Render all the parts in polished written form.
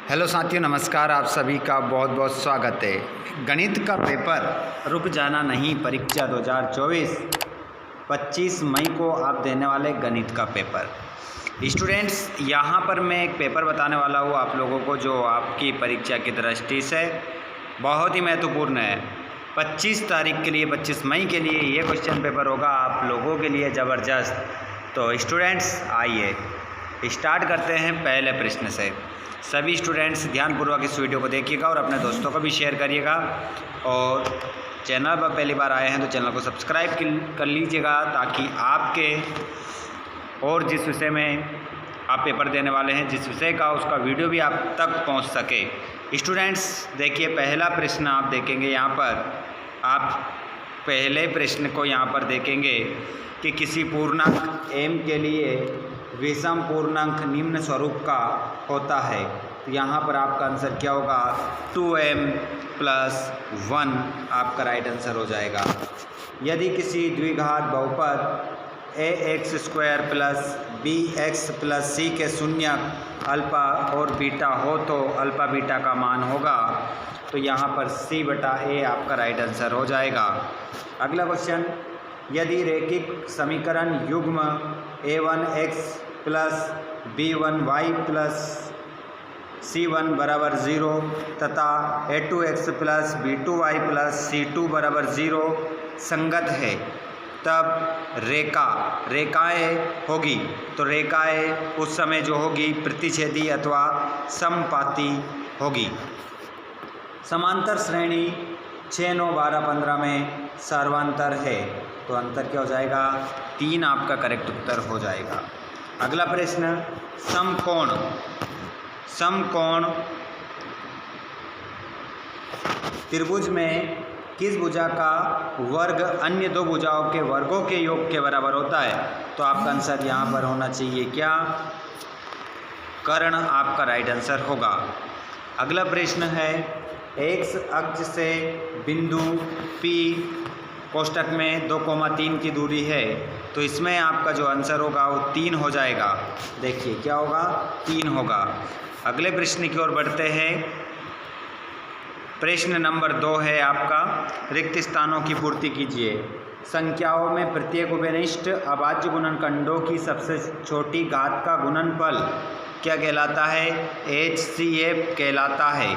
Hello साथियों, नमस्कार। आप सभी का बहुत बहुत स्वागत है। गणित का पेपर रुक जाना नहीं, परीक्षा 2024 25 मई को आप देने वाले गणित का पेपर। स्टूडेंट्स, यहाँ पर मैं एक पेपर बताने वाला हूँ आप लोगों को जो आपकी परीक्षा की दृष्टि से बहुत ही महत्वपूर्ण है। 25 तारीख के लिए, 25 मई के लिए ये क्वेश्चन पेपर होगा आप लोगों के लिए ज़बरदस्त। तो स्टूडेंट्स आइए स्टार्ट करते हैं पहले प्रश्न से। सभी स्टूडेंट्स ध्यानपूर्वक इस वीडियो को देखिएगा और अपने दोस्तों को भी शेयर करिएगा। और चैनल पर पहली बार आए हैं तो चैनल को सब्सक्राइब कर लीजिएगा ताकि आपके और जिस विषय में आप पेपर देने वाले हैं, जिस विषय का, उसका वीडियो भी आप तक पहुंच सके। स्टूडेंट्स देखिए, पहला प्रश्न आप देखेंगे यहाँ पर। आप पहले प्रश्न को यहाँ पर देखेंगे कि किसी पूर्णांक m के लिए विषम पूर्णांक निम्न स्वरूप का होता है। तो यहाँ पर आपका आंसर क्या होगा? 2m + 1 आपका राइट आंसर हो जाएगा। यदि किसी द्विघात बहुपद ax² + bx + c के शून्यक अल्फा और बीटा हो तो अल्फा बीटा का मान होगा। तो यहाँ पर c/a आपका राइट आंसर हो जाएगा। अगला क्वेश्चन, यदि रैखिक समीकरण युग्म a1x + b1y + c1 = 0 तथा a2x + b2y + c2 = 0 संगत है, तब रेखाएं होगी। तो रेखाएं उस समय जो होगी प्रतिच्छेदी अथवा समपाती होगी। समांतर श्रेणी 6, 9, 12, 15 में सर्वांतर है। तो अंतर क्या हो जाएगा? 3 आपका करेक्ट उत्तर हो जाएगा। अगला प्रश्न, समकोण त्रिभुज में किस भुजा का वर्ग अन्य दो भुजाओं के वर्गों के योग के बराबर होता है? तो आपका आंसर यहाँ पर होना चाहिए क्या? कर्ण आपका राइट आंसर होगा। अगला प्रश्न है, x अक्ष से बिंदु P कोष्ठक में 2,3 की दूरी है। तो इसमें आपका जो आंसर होगा वो 3 हो जाएगा। देखिए क्या होगा? 3 होगा। अगले प्रश्न की ओर बढ़ते हैं। प्रश्न नंबर 2 है आपका, रिक्त स्थानों की पूर्ति कीजिए। संख्याओं में प्रत्येक उभयनिष्ठ अभाज्य गुणनखंडों की सबसे छोटी घात का गुणनफल क्या कहलाता है? HCF कहलाता है।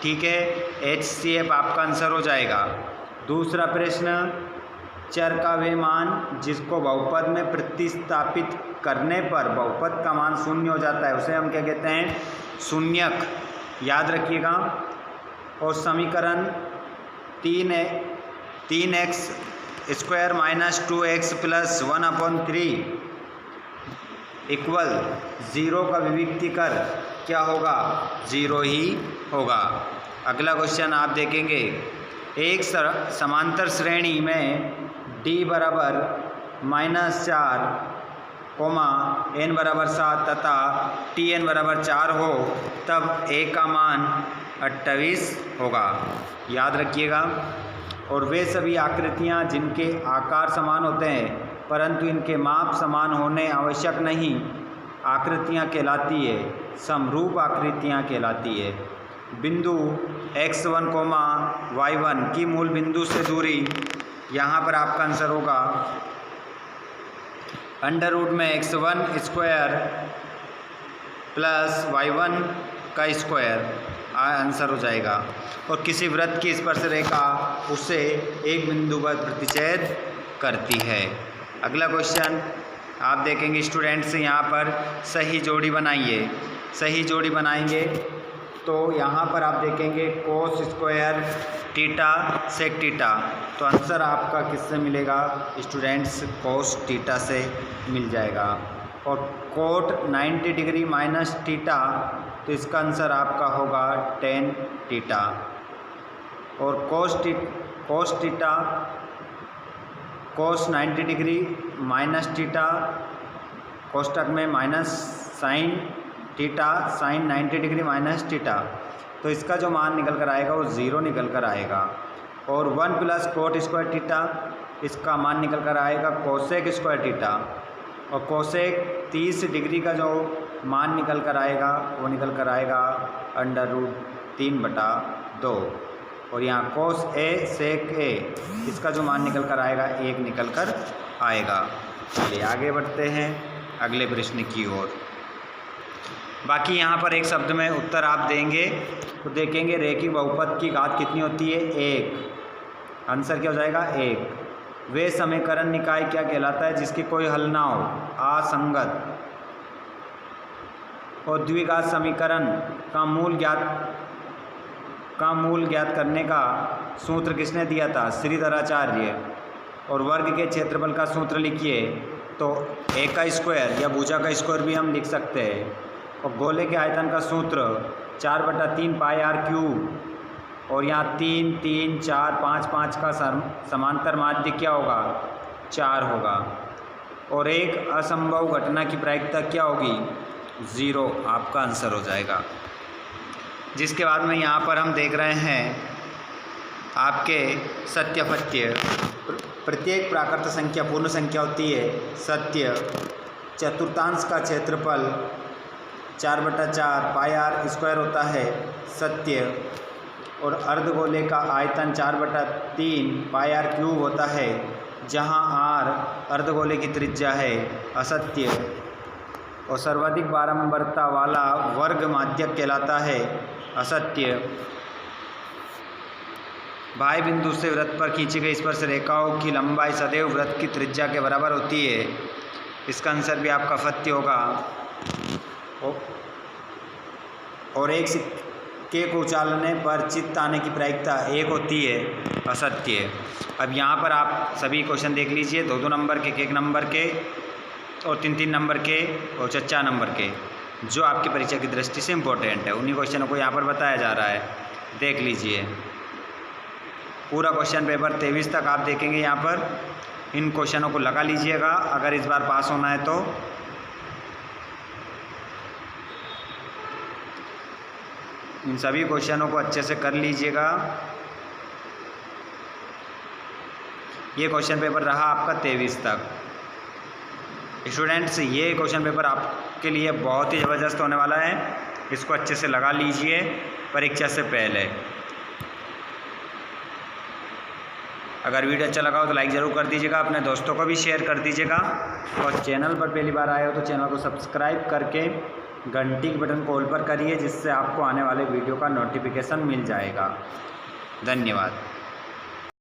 ठीक है, HCF आपका आंसर हो जाएगा। दूसरा प्रश्न, चर का वे मान जिसको बहुपद में प्रतिस्थापित करने पर बहुपद का मान 0 हो जाता है, उसे हम क्या कहते हैं? शून्यक। याद रखिएगा। और समीकरण 3x² - 2x + 1/3 = 0 का विविक्तीकर क्या होगा? 0 ही होगा। अगला क्वेश्चन आप देखेंगे, एक समांतर श्रेणी में d = -4, n = 7 तथा tn = 4 हो, तब a का मान 28 होगा। याद रखिएगा। और वे सभी आकृतियाँ जिनके आकार समान होते हैं परंतु इनके माप समान होने आवश्यक नहीं, आकृतियाँ कहलाती है, समरूप आकृतियाँ कहलाती है। बिंदु x1, y1 की मूल बिंदु से दूरी, यहाँ पर आपका आंसर होगा √x1² + y1² आंसर हो जाएगा। और किसी वृत्त की स्पर्श रेखा उसे एक बिंदु पर प्रतिच्छेद करती है। अगला क्वेश्चन आप देखेंगे स्टूडेंट्स, यहाँ पर सही जोड़ी बनाइए। सही जोड़ी बनाएंगे तो यहाँ पर आप देखेंगे cos² θ sec θ। तो आंसर आपका किससे मिलेगा स्टूडेंट्स? cos θ से मिल जाएगा। और cot 90 डिग्री माइनस θ, तो इसका आंसर आपका होगा tan θ। और cos 90 डिग्री माइनस θ कोष्ठक में minus sin θ sin 90 degree minus θ, तो इसका जो मान निकल कर आएगा वो 0 निकल कर आएगा। और 1 + cot² θ, इसका मान निकल कर आएगा cosec² θ। और कोसेक 30 डिग्री का जो मान निकल कर आएगा, वो निकल कर आएगा √3/2 और यहाँ कोस ए सेक ए इसका जो मान निकल कर आएगा 1 निकल कर आएगा। चलिए आगे बढ़ते हैं अगले प्रश्न की ओर। बाकी यहाँ पर एक शब्द में उत्तर आप देंगे तो देखेंगे रेखिक बहुपद की घात कितनी होती है 1। आंसर क्या हो जाएगा 1। वे समीकरण निकाय क्या कहलाता है जिसकी कोई हल ना हो, असंगत। और द्विघात समीकरण का मूल ज्ञात करने का सूत्र किसने दिया था, श्रीधराचार्य। और वर्ग के क्षेत्रफल का सूत्र लिखिए तो ए का स्क्वायर या भुजा का स्क्वायर भी हम लिख सकते हैं। और गोले के आयतन का सूत्र 4/3 πr³ और यहाँ 3 3 4 5 5 का समांतर माध्य क्या होगा 4 होगा। और एक असंभव घटना की प्रायिकता क्या होगी 0, आपका आंसर हो जाएगा। जिसके बाद में यहाँ पर हम देख रहे हैं आपके सत्य-फत्य। प्रत्येक प्राकृत संख्या पूर्ण संख्या होती है सत्य। चतुर्थांश का क्षेत्रफल 4/4 πr² होता है सत्य। और अर्धगोले का आयतन 4/3 πr³ होता है जहाँ r अर्धगोले की त्रिज्या है असत्य। और सर्वाधिक बारंबारता वाला वर्ग माध्यक कहलाता है असत्य। बाह्य बिंदु से वृत्त पर खींची गई स्पर्श रेखाओं की लंबाई सदैव वृत्त की त्रिज्या के बराबर होती है। इसका आंसर भी आपका सत्य होगा। और एक सिक्के को उछालने पर चित्त आने की प्रायिकता 1 होती है असत्य। अब यहाँ पर आप सभी क्वेश्चन देख लीजिए, 2-2 नंबर के, 1 नंबर के और 3-3 नंबर के और 4 नंबर के, जो आपकी परीक्षा की दृष्टि से इम्पोर्टेंट है। उन्हीं क्वेश्चनों को यहाँ पर बताया जा रहा है, देख लीजिए। पूरा क्वेश्चन पेपर 23 तक आप देखेंगे। यहाँ पर इन क्वेश्चनों को लगा लीजिएगा अगर इस बार पास होना है तो। इन सभी क्वेश्चनों को अच्छे से कर लीजिएगा। ये क्वेश्चन पेपर रहा आपका 23 तक। स्टूडेंट्स, ये क्वेश्चन पेपर आपके लिए बहुत ही ज़बरदस्त होने वाला है, इसको अच्छे से लगा लीजिए परीक्षा से पहले। अगर वीडियो अच्छा लगा हो तो लाइक ज़रूर कर दीजिएगा, अपने दोस्तों को भी शेयर कर दीजिएगा। और चैनल पर पहली बार आए हो तो चैनल को सब्सक्राइब करके घंटी के बटन को ऑल पर करिए, जिससे आपको आने वाले वीडियो का नोटिफिकेशन मिल जाएगा। धन्यवाद।